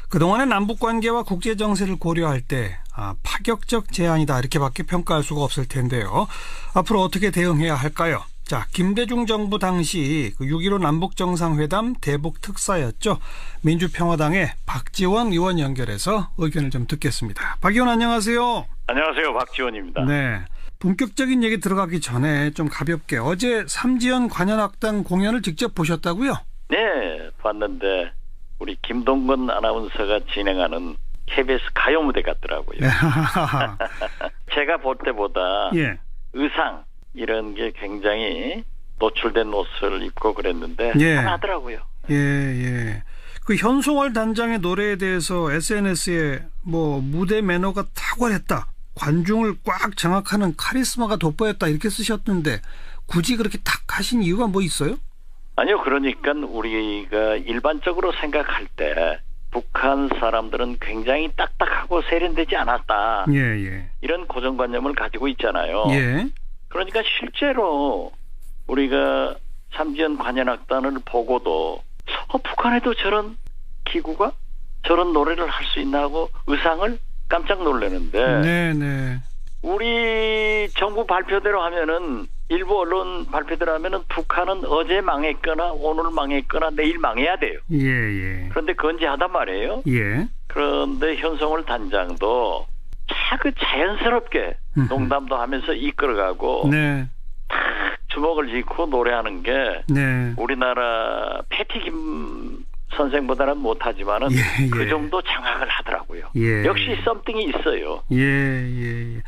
그동안의 남북관계와 국제정세를 고려할 때 파격적 제안이다 이렇게밖에 평가할 수가 없을 텐데요. 앞으로 어떻게 대응해야 할까요? 자, 김대중 정부 당시 6.15 남북정상회담 대북 특사였죠. 민주평화당의 박지원 의원 연결해서 의견을 좀 듣겠습니다. 박 의원 안녕하세요. 안녕하세요. 박지원입니다. 네. 본격적인 얘기 들어가기 전에 좀 가볍게 어제 삼지연 관현악단 공연을 직접 보셨다고요? 네, 봤는데 우리 김동건 아나운서가 진행하는 KBS 가요 무대 같더라고요. 제가 볼 때보다 예. 의상 이런 게 굉장히 노출된 옷을 입고 그랬는데 예. 편하더라고요. 예. 그 현송월 단장의 노래에 대해서 SNS에 무대 매너가 탁월했다. 관중을 꽉 장악하는 카리스마가 돋보였다 이렇게 쓰셨는데 굳이 그렇게 탁 하신 이유가 뭐 있어요? 아니요. 그러니까 우리가 일반적으로 생각할 때 북한 사람들은 굉장히 딱딱하고 세련되지 않았다. 예. 이런 고정관념을 가지고 있잖아요. 예. 그러니까 실제로 우리가 삼지연 관현악단을 보고도 북한에도 저런 기구가 저런 노래를 할 수 있나 하고 의상을 깜짝 놀라는데 네. 우리 정부 발표대로 하면은 일부 언론 발표대로 하면은 북한은 어제 망했거나 오늘 망했거나 내일 망해야 돼요. 예. 그런데 건재하단 말이에요. 예. 그런데 현송월 단장도 자연스럽게 농담도 하면서 이끌어가고 네. 탁 주먹을 쥐고 노래하는 게 네. 우리나라 패티김 선생보다는 못하지만은 예. 그 정도 장악을 하더라고요. 예. 역시 썸띵이 있어요. 예.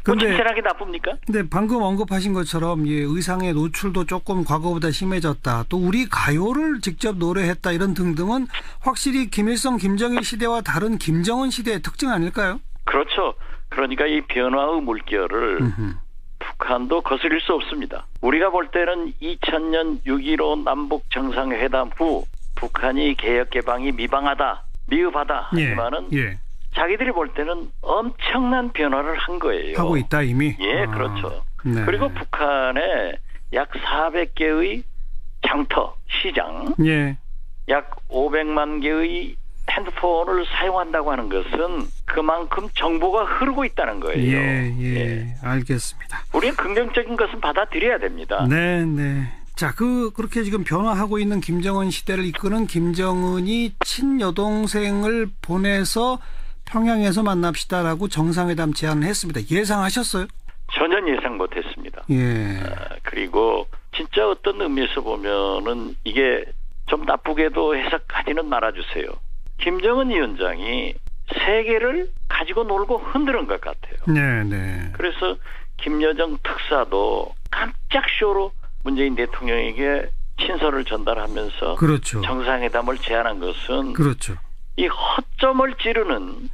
칭찬하기 나쁩니까? 근데 방금 언급하신 것처럼 의상의 노출도 조금 과거보다 심해졌다. 또 우리 가요를 직접 노래했다 이런 등등은 확실히 김일성, 김정일 시대와 다른 김정은 시대의 특징 아닐까요? 그렇죠. 그러니까 이 변화의 물결을 북한도 거스릴 수 없습니다. 우리가 볼 때는 2000년 6.15 남북 정상회담 후 북한이 개혁 개방이 미방하다, 미흡하다 하지만은 자기들이 볼 때는 엄청난 변화를 한 거예요. 하고 있다 이미. 예, 그렇죠. 네. 그리고 북한에 약 400개의 장터, 시장, 약 500만 개의 핸드폰을 사용한다고 하는 것은 그만큼 정보가 흐르고 있다는 거예요. 예. 알겠습니다. 우리는 긍정적인 것은 받아들여야 됩니다. 네. 자, 그렇게 지금 변화하고 있는 김정은 시대를 이끄는 김정은이 친여동생을 보내서 평양에서 만납시다라고 정상회담 제안을 했습니다. 예상하셨어요? 전혀 예상 못했습니다. 예. 그리고 진짜 어떤 의미에서 보면은 이게 좀 나쁘게도 해석하지는 말아주세요. 김정은 위원장이 세계를 가지고 놀고 흔드는 것 같아요. 네. 그래서 김여정 특사도 깜짝 쇼로 문재인 대통령에게 친서를 전달하면서 그렇죠. 정상회담을 제안한 것은 그렇죠. 이 허점을 찌르는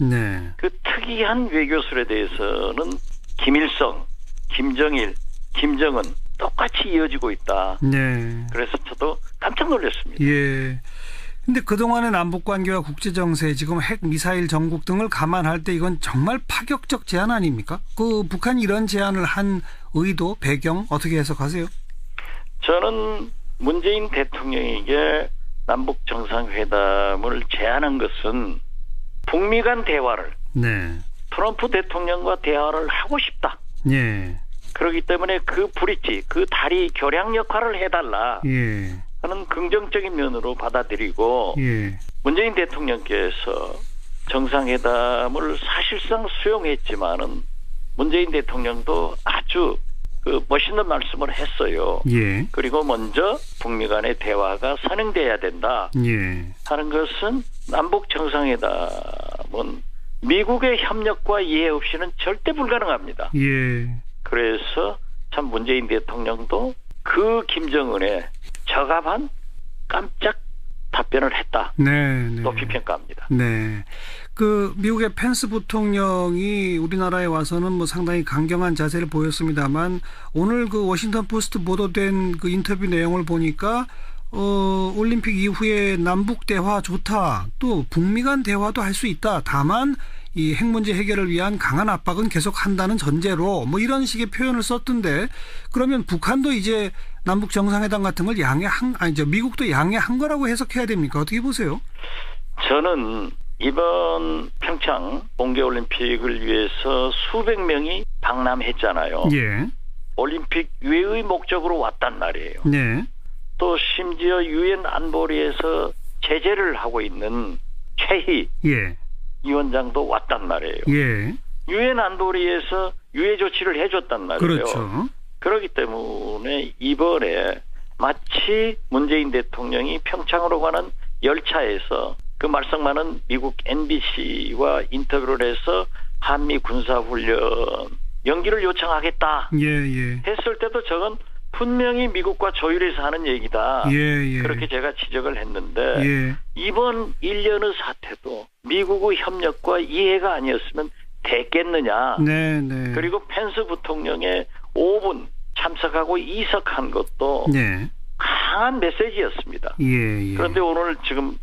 그 특이한 외교술에 대해서는 김일성, 김정일, 김정은 똑같이 이어지고 있다. 네. 그래서 저도 깜짝 놀랐습니다. 예. 근데 그동안의 남북관계와 국제정세, 지금 핵, 미사일 정국 등을 감안할 때 이건 정말 파격적 제안 아닙니까? 북한이 이런 제안을 한 의도, 배경 어떻게 해석하세요? 저는 문재인 대통령에게 남북 정상회담을 제안한 것은 북미 간 대화를 트럼프 대통령과 대화를 하고 싶다. 그렇기 때문에 그 브릿지, 그 다리 교량 역할을 해달라 하는 긍정적인 면으로 받아들이고 문재인 대통령께서 정상회담을 사실상 수용했지만은 문재인 대통령도 아주 멋있는 말씀을 했어요. 그리고 먼저 북미 간의 대화가 선행돼야 된다 하는 것은 남북 정상회담은 미국의 협력과 이해 없이는 절대 불가능합니다. 그래서 참 문재인 대통령도 그 김정은의 적합한 깜짝 답변을 했다. 높이 평가합니다. 미국의 펜스 부통령이 우리나라에 와서는 상당히 강경한 자세를 보였습니다만 오늘 워싱턴 포스트 보도된 인터뷰 내용을 보니까 올림픽 이후에 남북 대화 좋다. 또 북미 간 대화도 할 수 있다. 다만 이 핵 문제 해결을 위한 강한 압박은 계속 한다는 전제로 이런 식의 표현을 썼던데 그러면 북한도 이제 남북 정상회담 같은 걸 미국도 양해한 거라고 해석해야 됩니까? 어떻게 보세요? 저는 이번 평창 동계올림픽을 위해서 수백 명이 방남했잖아요. 예. 올림픽 외의 목적으로 왔단 말이에요. 네. 또 심지어 유엔 안보리에서 제재를 하고 있는 최희 예. 위원장도 왔단 말이에요. 예. 유엔 안보리에서 유해 조치를 해줬단 말이에요. 그렇죠. 그렇기 때문에 이번에 마치 문재인 대통령이 평창으로 가는 열차에서 그 말썽 많은 미국 NBC와 인터뷰를 해서 한미 군사훈련 연기를 요청하겠다 예. 했을 때도 저건 분명히 미국과 조율해서 하는 얘기다. 예. 그렇게 제가 지적을 했는데 예. 이번 일련의 사태도 미국의 협력과 이해가 아니었으면 됐겠느냐. 네. 그리고 펜스 부통령의 5분 참석하고 이석한 것도 네. 강한 메시지였습니다. 예. 그런데 오늘 지금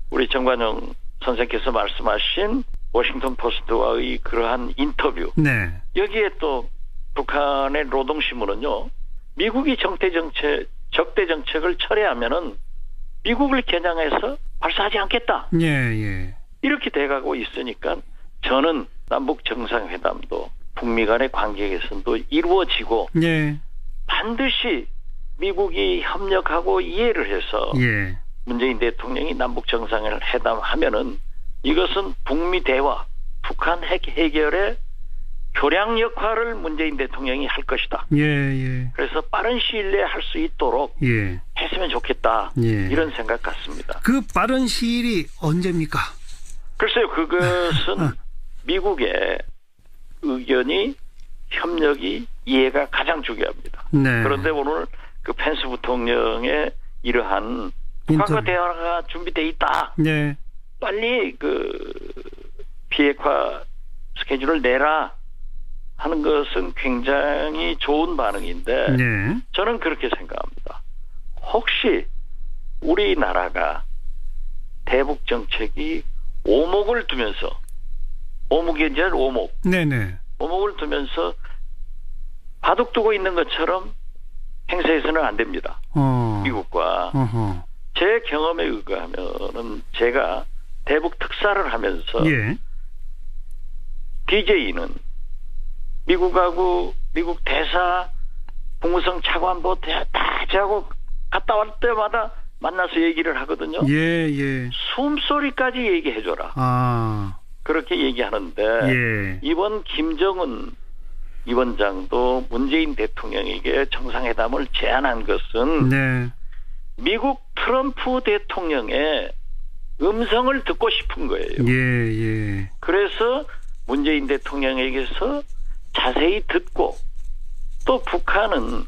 우리 정관용 선생께서 말씀하신 워싱턴 포스트와의 그러한 인터뷰 네. 여기에 또 북한의 노동신문은요. 미국이 적대 정책을 철회하면은 미국을 겨냥해서 발사하지 않겠다. 예. 이렇게 돼가고 있으니까 저는 남북 정상회담도 북미 간의 관계 개선도 이루어지고 예. 반드시 미국이 협력하고 이해를 해서 예. 문재인 대통령이 남북 정상회담 하면은 이것은 북미 대화, 북한 핵 해결의 교량 역할을 문재인 대통령이 할 것이다. 예. 그래서 빠른 시일 내에 할 수 있도록 예. 했으면 좋겠다. 예. 이런 생각 같습니다. 그 빠른 시일이 언제입니까? 글쎄요. 그것은 미국의 의견이 협력이 이해가 가장 중요합니다. 네. 그런데 오늘 그 펜스 부통령의 이러한 북한과 대화가 준비돼 있다. 네. 빨리 그 비핵화 스케줄을 내라 하는 것은 굉장히 좋은 반응인데 네. 저는 그렇게 생각합니다. 혹시 우리나라가 대북 정책이 오목을 두면서 오목이 아니라 오목 네네. 오목을 두면서 바둑 두고 있는 것처럼 행세해서는 안 됩니다. 미국과 어허. 제 경험에 의하면은 제가 대북 특사를 하면서 예. DJ는 미국하고 미국 대사 국무성 차관보 다 저하고 갔다 올 때마다 만나서 얘기를 하거든요. 예. 숨소리까지 얘기해줘라. 아. 그렇게 얘기하는데 예. 이번 김정은 위원장도 문재인 대통령에게 정상회담을 제안한 것은 네. 미국 트럼프 대통령의 음성을 듣고 싶은 거예요. 예. 그래서 문재인 대통령에게서 자세히 듣고 또 북한은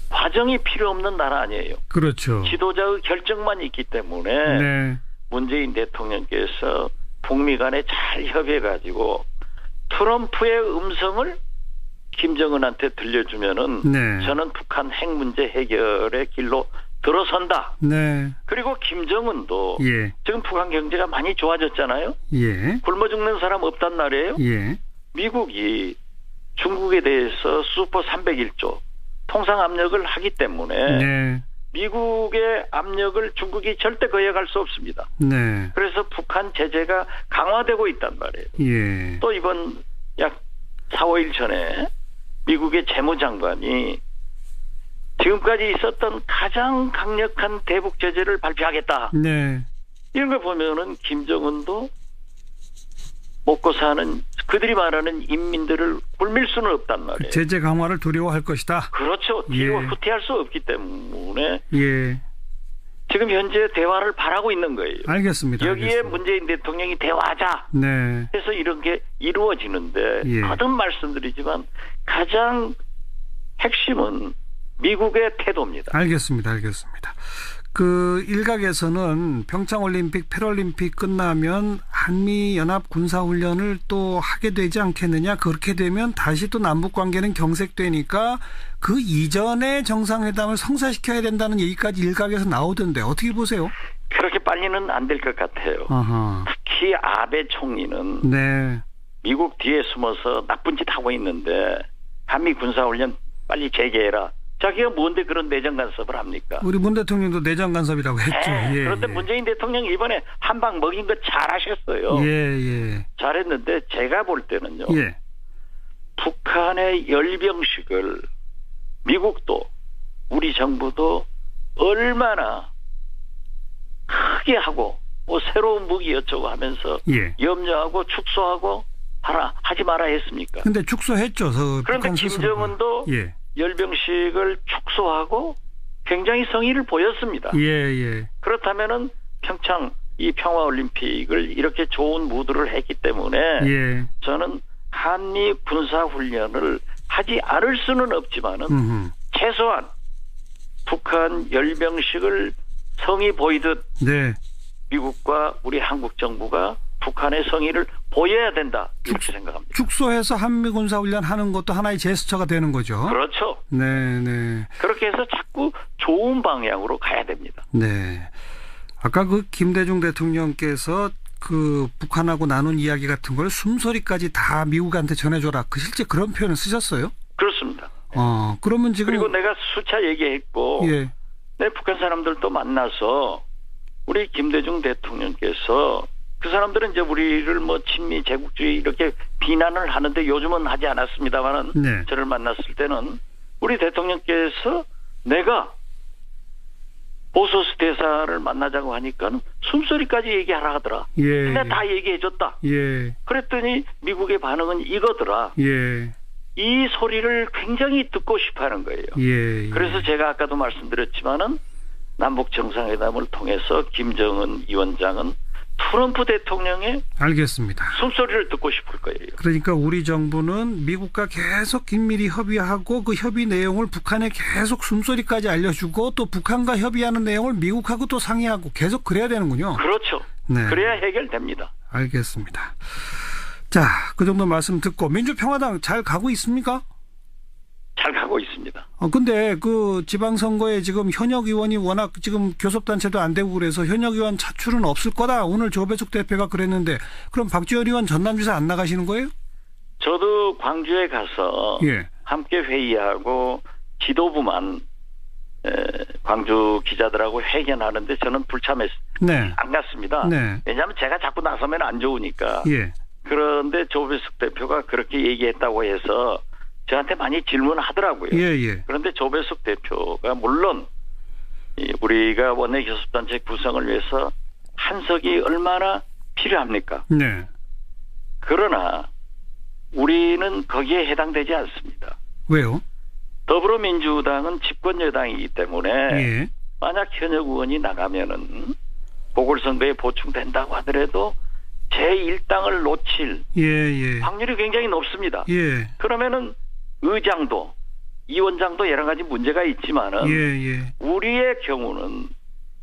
과정이 필요 없는 나라 아니에요. 그렇죠. 지도자의 결정만 있기 때문에 네. 문재인 대통령께서 북미 간에 잘 협의해가지고 트럼프의 음성을 김정은한테 들려주면은 네. 저는 북한 핵 문제 해결의 길로 들어선다. 네. 그리고 김정은도 예. 지금 북한 경제가 많이 좋아졌잖아요. 예. 굶어 죽는 사람 없단 말이에요. 예. 미국이 중국에 대해서 슈퍼 301조 통상 압력을 하기 때문에 네. 미국의 압력을 중국이 절대 거역할 수 없습니다. 네. 그래서 북한 제재가 강화되고 있단 말이에요. 예. 또 이번 약 4, 5일 전에 미국의 재무장관이 지금까지 있었던 가장 강력한 대북 제재를 발표하겠다. 네. 이런 걸 보면은 김정은도 먹고 사는 그들이 말하는 인민들을 굴밀 수는 없단 말이에요. 제재 강화를 두려워할 것이다. 그렇죠. 뒤로 예. 후퇴할 수 없기 때문에 예. 지금 현재 대화를 바라고 있는 거예요. 알겠습니다. 여기에 알겠습니다. 문재인 대통령이 대화하자 네. 해서 이런 게 이루어지는데 예. 거듭 말씀드리지만 가장 핵심은 미국의 태도입니다. 알겠습니다. 그 일각에서는 평창올림픽, 패럴림픽 끝나면 한미연합 군사훈련을 또 하게 되지 않겠느냐. 그렇게 되면 다시 또 남북관계는 경색되니까 그 이전에 정상회담을 성사시켜야 된다는 얘기까지 일각에서 나오던데 어떻게 보세요? 그렇게 빨리는 안 될 것 같아요. 아하. 특히 아베 총리는 네. 미국 뒤에 숨어서 나쁜 짓 하고 있는데 한미 군사훈련 빨리 재개해라. 자기가 뭔데 그런 내정 간섭을 합니까? 우리 문 대통령도 내정 간섭이라고 했죠. 네, 예, 그런데 예. 문재인 대통령이 이번에 한 방 먹인 거 잘하셨어요. 예, 예. 잘했는데 제가 볼 때는요. 예. 북한의 열병식을 미국도 우리 정부도 얼마나 크게 하고 뭐 새로운 무기 어쩌고 하면서 예. 염려하고 축소하고 하지 마라 했습니까? 근데 축소했죠. 그런데 북한 스스로가. 김정은도 예. 열병식을 축소하고 굉장히 성의를 보였습니다. 예, 예. 그렇다면은 평창 이 평화올림픽을 이렇게 좋은 무드를 했기 때문에 예. 저는 한미 군사훈련을 하지 않을 수는 없지만은 최소한 북한 열병식을 성의 보이듯 네. 미국과 우리 한국 정부가 북한의 성의를 보여야 된다 이렇게 생각합니다. 축소해서 한미 군사 훈련 하는 것도 하나의 제스처가 되는 거죠. 그렇죠. 네, 네. 그렇게 해서 자꾸 좋은 방향으로 가야 됩니다. 네. 아까 그 김대중 대통령께서 그 북한하고 나눈 이야기 같은 걸 숨소리까지 다 미국한테 전해줘라. 그 실제 그런 표현을 쓰셨어요? 그렇습니다. 그러면 지금 그리고 내가 수차 얘기했고 예. 내 북한 사람들도 만나서 우리 김대중 대통령께서 그 사람들은 이제 우리를 뭐 친미 제국주의 이렇게 비난을 하는데 요즘은 하지 않았습니다만은 네. 저를 만났을 때는 우리 대통령께서 내가 보소스 대사를 만나자고 하니까 숨소리까지 얘기하라 하더라. 예. 내가 다 얘기해줬다. 예. 그랬더니 미국의 반응은 이거더라. 예. 이 소리를 굉장히 듣고 싶어하는 거예요. 예. 예. 그래서 제가 아까도 말씀드렸지만은 남북 정상회담을 통해서 김정은 위원장은 트럼프 대통령의 알겠습니다. 숨소리를 듣고 싶을 거예요. 그러니까 우리 정부는 미국과 계속 긴밀히 협의하고 그 협의 내용을 북한에 계속 숨소리까지 알려주고 또 북한과 협의하는 내용을 미국하고 또 상의하고 계속 그래야 되는군요. 그렇죠. 네. 그래야 해결됩니다. 알겠습니다. 자, 그 정도 말씀 듣고 민주평화당 잘 가고 있습니까? 잘 가고 있습니다. 근데 그 지방선거에 지금 현역 의원이 워낙 지금 교섭단체도 안 되고 그래서 현역 의원 차출은 없을 거다. 오늘 조배숙 대표가 그랬는데 그럼 박지원 의원 전남지사 안 나가시는 거예요? 저도 광주에 가서 예. 함께 회의하고 지도부만 광주 기자들하고 회견하는데 저는 불참했어요. 네. 안 갔습니다. 네. 왜냐하면 제가 자꾸 나서면 안 좋으니까. 예. 그런데 조배숙 대표가 그렇게 얘기했다고 해서 저한테 많이 질문하더라고요. 예, 예. 그런데 조배숙 대표가 물론 우리가 원내 교섭단체 구성을 위해서 한석이 얼마나 필요합니까? 네. 그러나 우리는 거기에 해당되지 않습니다. 왜요? 더불어민주당은 집권 여당이기 때문에 예. 만약 현역 의원이 나가면은 보궐선거에 보충된다고 하더라도 제1당을 놓칠 예, 예. 확률이 굉장히 높습니다. 예. 그러면은 의장도 위원장도 여러 가지 문제가 있지만은 예, 예. 우리의 경우는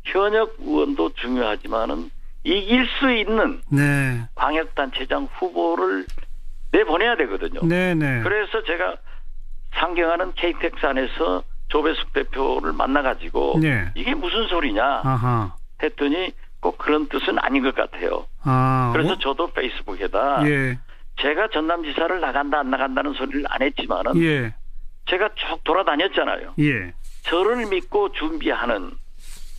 현역 의원도 중요하지만은 이길 수 있는 네. 광역단체장 후보를 내보내야 되거든요. 네, 네. 그래서 제가 상경하는 KTX 안에서 조배숙 대표를 만나가지고 네. 이게 무슨 소리냐 아하. 했더니 꼭 그런 뜻은 아닌 것 같아요. 그래서 저도 페이스북에다 예. 제가 전남지사를 나간다 안 나간다는 소리를 안 했지만은 예. 제가 쭉 돌아다녔잖아요. 예. 저를 믿고 준비하는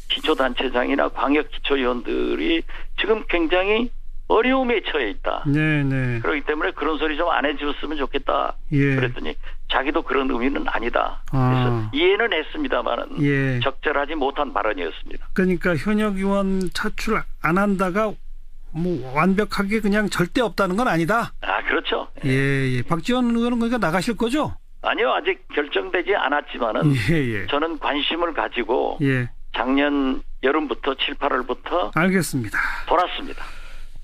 기초단체장이나 광역기초위원들이 지금 굉장히 어려움에 처해 있다. 네, 네. 그렇기 때문에 그런 소리 좀 안 해줬으면 좋겠다. 예. 그랬더니 자기도 그런 의미는 아니다. 아. 그래서 이해는 했습니다만은 예. 적절하지 못한 발언이었습니다. 그러니까 현역 의원 차출 안 한다가 뭐 완벽하게 그냥 절대 없다는 건 아니다. 아, 그렇죠. 예, 예. 박지원 의원은 그러니까 나가실 거죠? 아니요, 아직 결정되지 않았지만은 예, 예. 저는 관심을 가지고 예. 작년 여름부터 7, 8월부터 알겠습니다. 돌았습니다.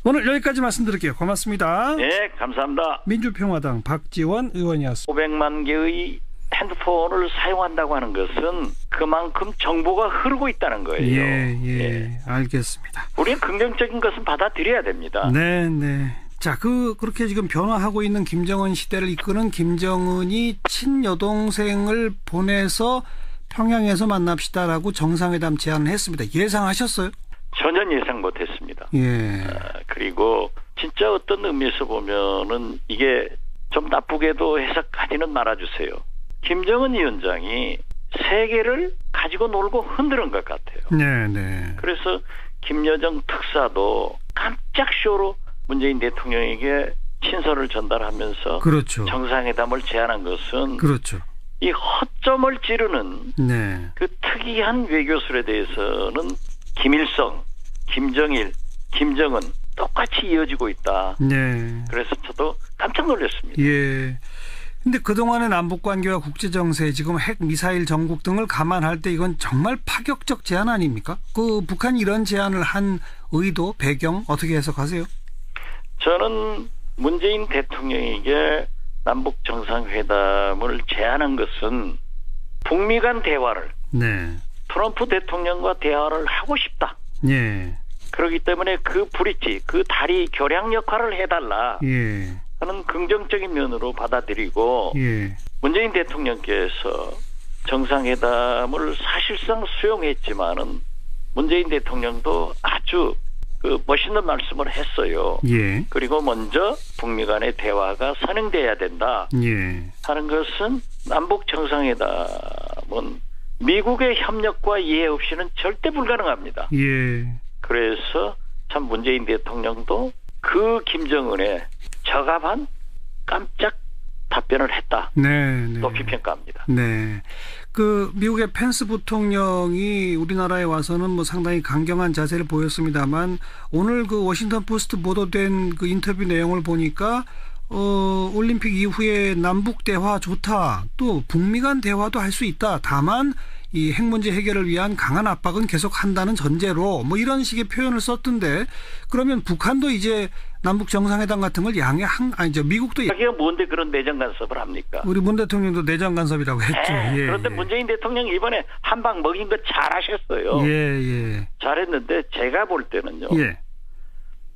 오늘 여기까지 말씀드릴게요. 고맙습니다. 네, 감사합니다. 민주평화당 박지원 의원이었습니다. 500만 개의 핸드폰을 사용한다고 하는 것은 그만큼 정보가 흐르고 있다는 거예요. 예, 예. 알겠습니다. 우리는 긍정적인 것은 받아들여야 됩니다. 네, 네. 자, 그렇게 지금 변화하고 있는 김정은 시대를 이끄는 김정은이 친여동생을 보내서 평양에서 만납시다라고 정상회담 제안을 했습니다. 예상하셨어요? 전혀 예상 못했습니다. 예. 그리고 진짜 어떤 의미에서 보면은 이게 좀 나쁘게도 해석하지는 말아주세요. 김정은 위원장이 세계를 가지고 놀고 흔드는 것 같아요. 네, 네. 그래서 김여정 특사도 깜짝 쇼로 문재인 대통령에게 친서를 전달하면서 그렇죠. 정상회담을 제안한 것은 그렇죠. 이 허점을 찌르는 네. 그 특이한 외교술에 대해서는 김일성, 김정일, 김정은 똑같이 이어지고 있다. 네. 그래서 저도 깜짝 놀랐습니다. 예. 근데 그동안의 남북 관계와 국제 정세, 지금 핵 미사일 전국 등을 감안할 때 이건 정말 파격적 제안 아닙니까? 그 북한이 이런 제안을 한 의도, 배경 어떻게 해석하세요? 저는 문재인 대통령에게 남북 정상회담을 제안한 것은 북미 간 대화를 네. 트럼프 대통령과 대화를 하고 싶다. 예. 그렇기 때문에 그 브릿지, 그 다리 교량 역할을 해달라 예. 하는 긍정적인 면으로 받아들이고 예. 문재인 대통령께서 정상회담을 사실상 수용했지만은 문재인 대통령도 아주 그 멋있는 말씀을 했어요. 예. 그리고 먼저 북미 간의 대화가 선행돼야 된다 예. 하는 것은 남북 정상회담은 미국의 협력과 이해 없이는 절대 불가능합니다. 예. 그래서 참 문재인 대통령도 그 김정은의 저갑한 깜짝 답변을 했다. 네. 네. 높이 평가합니다. 네. 그 미국의 펜스 부통령이 우리나라에 와서는 뭐 상당히 강경한 자세를 보였습니다만 오늘 그 워싱턴 포스트 보도된 그 인터뷰 내용을 보니까 올림픽 이후에 남북 대화 좋다. 또 북미 간 대화도 할 수 있다. 다만 이 핵 문제 해결을 위한 강한 압박은 계속 한다는 전제로 뭐 이런 식의 표현을 썼던데 그러면 북한도 이제 남북 정상회담 같은 걸 미국도 자기가 뭔데 그런 내정 간섭을 합니까? 우리 문 대통령도 내정 간섭이라고 했죠. 예, 그런데 문재인 대통령이 이번에 한 방 먹인 거 잘하셨어요. 예. 잘했는데 제가 볼 때는요. 예.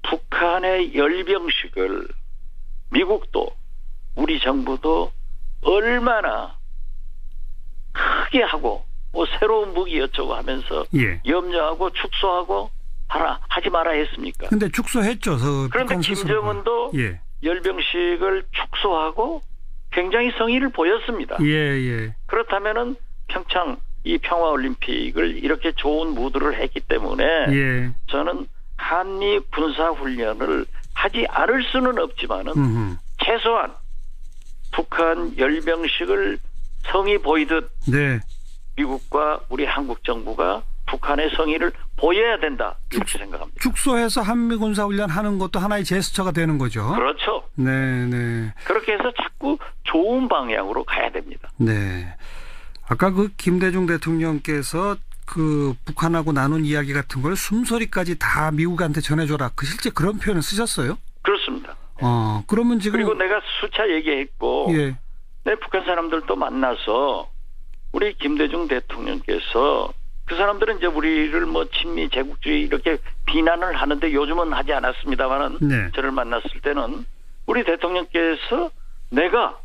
북한의 열병식을 미국도 우리 정부도 얼마나 크게 하고 뭐 새로운 무기 어쩌고 하면서 예. 염려하고 축소하고 하지 마라 했습니까? 근데 축소했죠. 그런데 김정은도 예. 열병식을 축소하고 굉장히 성의를 보였습니다. 예. 그렇다면은 평창 이 평화올림픽을 이렇게 좋은 무드를 했기 때문에 예. 저는 한미 군사훈련을 하지 않을 수는 없지만은 최소한 북한 열병식을 성의 보이듯 네. 미국과 우리 한국 정부가 북한의 성의를 보여야 된다 이렇게 생각합니다. 축소해서 한미 군사훈련 하는 것도 하나의 제스처가 되는 거죠. 그렇죠. 네. 그렇게 해서 자꾸 좋은 방향으로 가야 됩니다. 네. 아까 그 김대중 대통령께서 그 북한하고 나눈 이야기 같은 걸 숨소리까지 다 미국한테 전해줘라. 실제 그런 표현을 쓰셨어요? 그렇습니다. 그러면 지금 그리고 내가 수차 얘기했고 예. 내 북한 사람들도 만나서 우리 김대중 대통령께서 그 사람들은 이제 우리를 뭐 친미 제국주의 이렇게 비난을 하는데 요즘은 하지 않았습니다만은 네. 저를 만났을 때는 우리 대통령께서 내가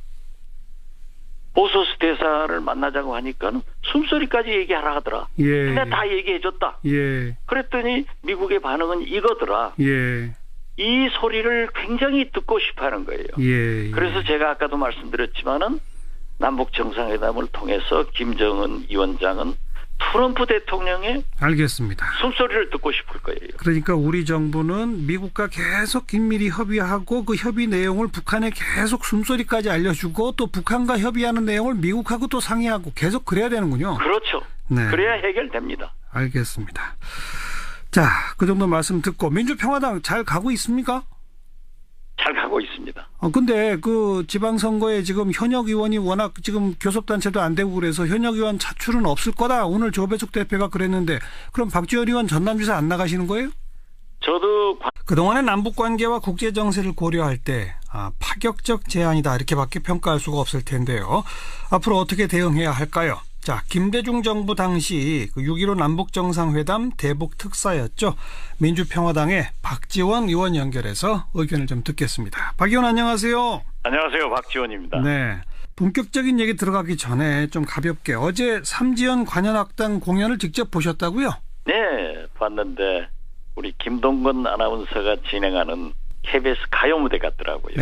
보소스 대사를 만나자고 하니까는 숨소리까지 얘기하라 하더라. 예. 근데 다 얘기해줬다. 예. 그랬더니 미국의 반응은 이거더라. 예. 이 소리를 굉장히 듣고 싶어하는 거예요. 예. 그래서 제가 아까도 말씀드렸지만은 남북 정상회담을 통해서 김정은 위원장은 트럼프 대통령의 알겠습니다. 숨소리를 듣고 싶을 거예요. 그러니까 우리 정부는 미국과 계속 긴밀히 협의하고 그 협의 내용을 북한에 계속 숨소리까지 알려주고 또 북한과 협의하는 내용을 미국하고 또 상의하고 계속 그래야 되는군요. 그렇죠. 네. 그래야 해결됩니다. 알겠습니다. 자, 그 정도 말씀 듣고 민주평화당 잘 가고 있습니까? 잘 가고 있습니다. 근데 그 지방선거에 지금 현역 의원이 워낙 지금 교섭단체도 안 되고 그래서 현역 의원 차출은 없을 거다. 오늘 조배숙 대표가 그랬는데 그럼 박지원 의원 전남지사 안 나가시는 거예요? 저도 그동안의 남북관계와 국제정세를 고려할 때 파격적 제안이다 이렇게밖에 평가할 수가 없을 텐데요. 앞으로 어떻게 대응해야 할까요? 자, 김대중 정부 당시 6.15 남북정상회담 대북 특사였죠. 민주평화당의 박지원 의원 연결해서 의견을 좀 듣겠습니다. 박 의원 안녕하세요. 안녕하세요. 박지원입니다. 네. 본격적인 얘기 들어가기 전에 좀 가볍게 어제 삼지연 관현악단 공연을 직접 보셨다고요? 네. 봤는데 우리 김동건 아나운서가 진행하는 KBS 가요 무대 같더라고요.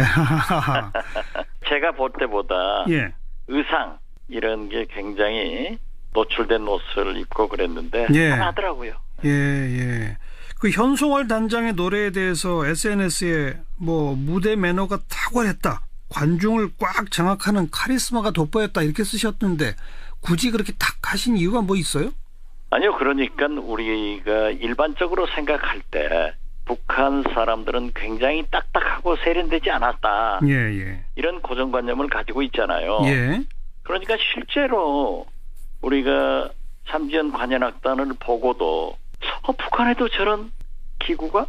제가 볼 때보다 예. 의상 이런 게 굉장히 노출된 옷을 입고 그랬는데 예. 편하더라고요. 예, 예. 그 현송월 단장의 노래에 대해서 SNS에 뭐 무대 매너가 탁월했다. 관중을 꽉 장악하는 카리스마가 돋보였다. 이렇게 쓰셨는데 굳이 그렇게 딱 하신 이유가 뭐 있어요? 아니요. 그러니까 우리가 일반적으로 생각할 때 북한 사람들은 굉장히 딱딱하고 세련되지 않았다. 예, 예. 이런 고정관념을 가지고 있잖아요. 예. 그러니까 실제로 우리가 삼지연 관현악단을 보고도 북한에도 저런 기구가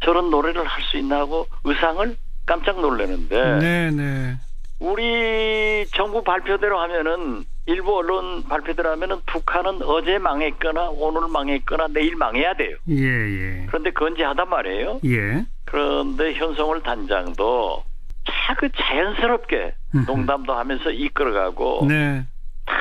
저런 노래를 할 수 있나 하고 의상을 깜짝 놀라는데 네, 네. 우리 정부 발표대로 하면은 일부 언론 발표대로 하면은 북한은 어제 망했거나 오늘 망했거나 내일 망해야 돼요. 예, 예. 그런데 건재하단 말이에요. 예. 그런데 현송월 단장도 그 자연스럽게 농담도 하면서 이끌어가고 네. 탁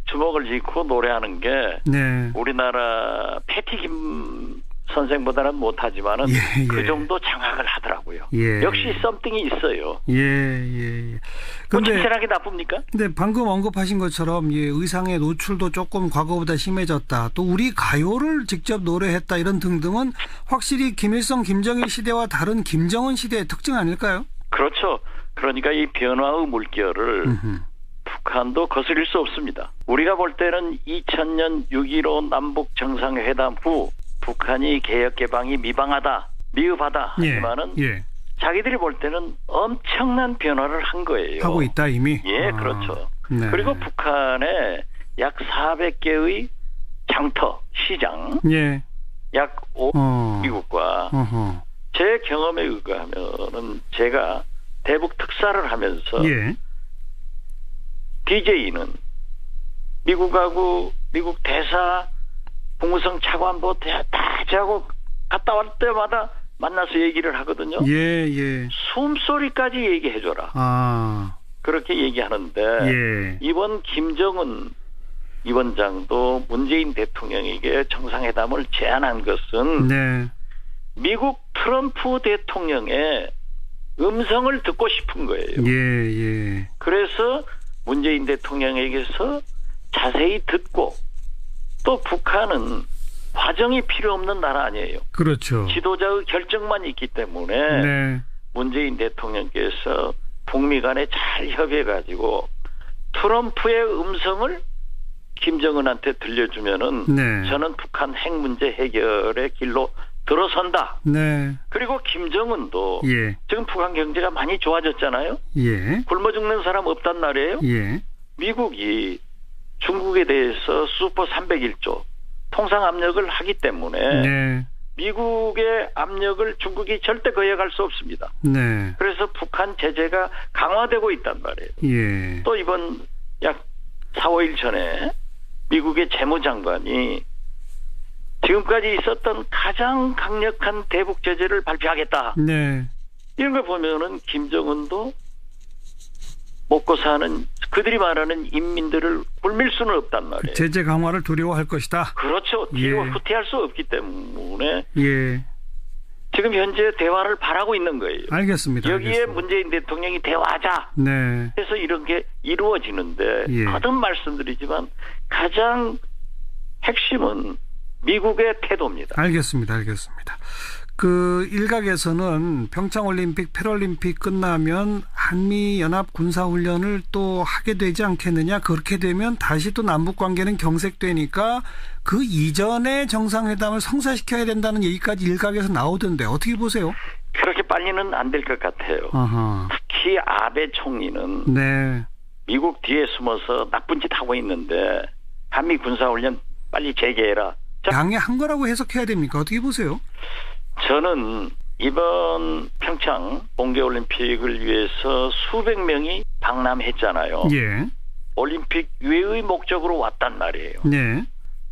주먹을 쥐고 노래하는 게 네. 우리나라 패티김 선생보다는 못하지만은 예, 예. 그 정도 장악을 하더라고요. 예. 역시 썸띵이 있어요. 예, 예. 뭐 근데 칭찬하기 나쁩니까? 근데 방금 언급하신 것처럼 예, 의상의 노출도 조금 과거보다 심해졌다. 또 우리 가요를 직접 노래했다 이런 등등은 확실히 김일성, 김정일 시대와 다른 김정은 시대의 특징 아닐까요? 그렇죠. 그러니까 이 변화의 물결을 북한도 거스릴 수 없습니다. 우리가 볼 때는 2000년 6.15 남북 정상회담 후 북한이 개혁 개방이 미방하다, 미흡하다 하지만은 예. 자기들이 볼 때는 엄청난 변화를 한 거예요. 하고 있다 이미. 예, 그렇죠. 네. 그리고 북한에 약 400개의 장터, 시장, 예. 약 5 미국과 어허. 제 경험에 의하면은 제가 대북 특사를 하면서 예. DJ는 미국하고 미국 대사, 국무성 차관보 다 저하고 갔다 올 때마다 만나서 얘기를 하거든요. 예, 예. 숨소리까지 얘기해줘라. 아. 그렇게 얘기하는데 예. 이번 김정은 위원장도 문재인 대통령에게 정상회담을 제안한 것은 네. 미국 트럼프 대통령의 음성을 듣고 싶은 거예요. 예, 예. 그래서 문재인 대통령에게서 자세히 듣고 또 북한은 과정이 필요 없는 나라 아니에요. 그렇죠. 지도자의 결정만 있기 때문에 네. 문재인 대통령께서 북미 간에 잘 협의해가지고 트럼프의 음성을 김정은한테 들려주면은 네. 저는 북한 핵 문제 해결의 길로 들어선다. 네. 그리고 김정은도 예. 지금 북한 경제가 많이 좋아졌잖아요. 예. 굶어 죽는 사람 없단 말이에요. 예. 미국이 중국에 대해서 슈퍼 301조 통상 압력을 하기 때문에 네. 미국의 압력을 중국이 절대 거역할 수 없습니다. 네. 그래서 북한 제재가 강화되고 있단 말이에요. 예. 또 이번 약 4, 5일 전에 미국의 재무장관이 지금까지 있었던 가장 강력한 대북 제재를 발표하겠다. 네. 이런 걸 보면은 김정은도 먹고 사는 그들이 말하는 인민들을 굴밀 수는 없단 말이에요. 제재 강화를 두려워할 것이다. 그렇죠. 뒤로 예. 후퇴할 수 없기 때문에 예. 지금 현재 대화를 바라고 있는 거예요. 알겠습니다. 여기에 알겠습니다. 문재인 대통령이 대화하자 네. 해서 이런 게 이루어지는데 예. 거듭 말씀드리지만 가장 핵심은 미국의 태도입니다. 알겠습니다. 알겠습니다. 그 일각에서는 평창올림픽, 패럴림픽 끝나면 한미연합 군사훈련을 또 하게 되지 않겠느냐. 그렇게 되면 다시 또 남북관계는 경색되니까 그 이전에 정상회담을 성사시켜야 된다는 얘기까지 일각에서 나오던데 어떻게 보세요? 그렇게 빨리는 안 될 것 같아요. 아하. 특히 아베 총리는 네. 미국 뒤에 숨어서 나쁜 짓 하고 있는데 한미 군사훈련 빨리 재개해라. 양해한 거라고 해석해야 됩니까? 어떻게 보세요? 저는 이번 평창 동계올림픽을 위해서 수백 명이 방남했잖아요. 예. 올림픽 유해의 목적으로 왔단 말이에요. 네.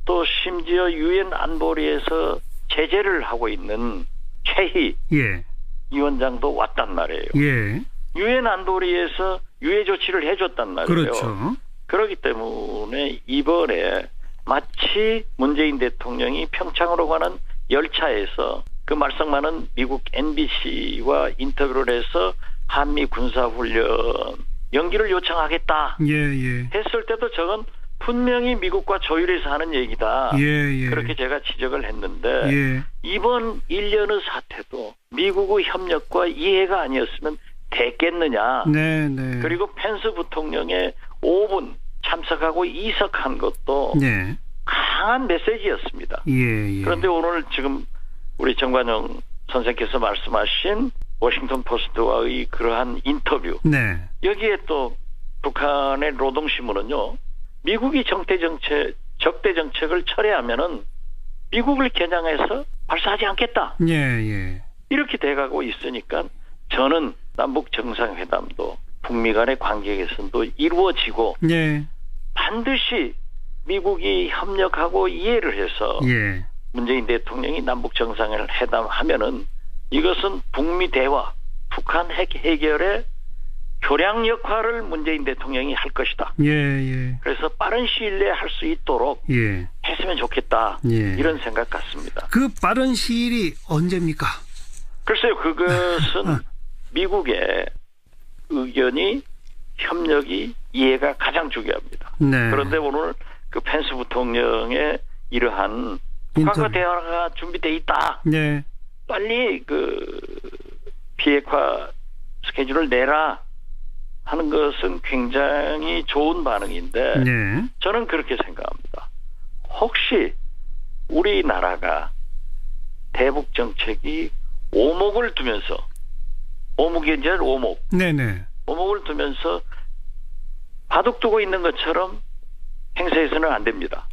또 심지어 유엔 안보리에서 제재를 하고 있는 최희 예. 위원장도 왔단 말이에요. 예. 유엔 안보리에서 유해 조치를 해줬단 말이에요. 그렇죠. 그렇기 때문에 이번에 마치 문재인 대통령이 평창으로 가는 열차에서 그 말썽 많은 미국 NBC와 인터뷰를 해서 한미 군사훈련 연기를 요청하겠다 예, 예. 했을 때도 저건 분명히 미국과 조율해서 하는 얘기다. 예. 그렇게 제가 지적을 했는데 예. 이번 일련의 사태도 미국의 협력과 이해가 아니었으면 됐겠느냐. 네. 그리고 펜스 부통령의 5분 참석하고 이석한 것도 네. 강한 메시지였습니다. 예. 그런데 오늘 지금 우리 정관용 선생께서 말씀하신 워싱턴 포스트와의 그러한 인터뷰 네. 여기에 또 북한의 노동신문은요. 미국이 적대 정책을 철회하면은 미국을 겨냥해서 발사하지 않겠다. 예. 이렇게 돼가고 있으니까 저는 남북 정상회담도 북미 간의 관계 개선도 이루어지고 예. 반드시 미국이 협력하고 이해를 해서 예. 문재인 대통령이 남북 정상회담 하면은 이것은 북미 대화, 북한 핵 해결의 교량 역할을 문재인 대통령이 할 것이다. 예. 그래서 빠른 시일 내에 할 수 있도록 예. 했으면 좋겠다. 예. 이런 생각 같습니다. 그 빠른 시일이 언제입니까? 글쎄요. 그것은 미국의 의견이 협력이 이해가 가장 중요합니다. 네. 그런데 오늘 그 펜스 부통령의 이러한 북한과 대화가 준비돼 있다. 네. 빨리 그 비핵화 스케줄을 내라 하는 것은 굉장히 좋은 반응인데 네. 저는 그렇게 생각합니다. 혹시 우리나라가 대북 정책이 오목을 두면서 오목이 이제 오목 네네. 오목을 두면서 바둑 두고 있는 것처럼 행세해서는 안 됩니다.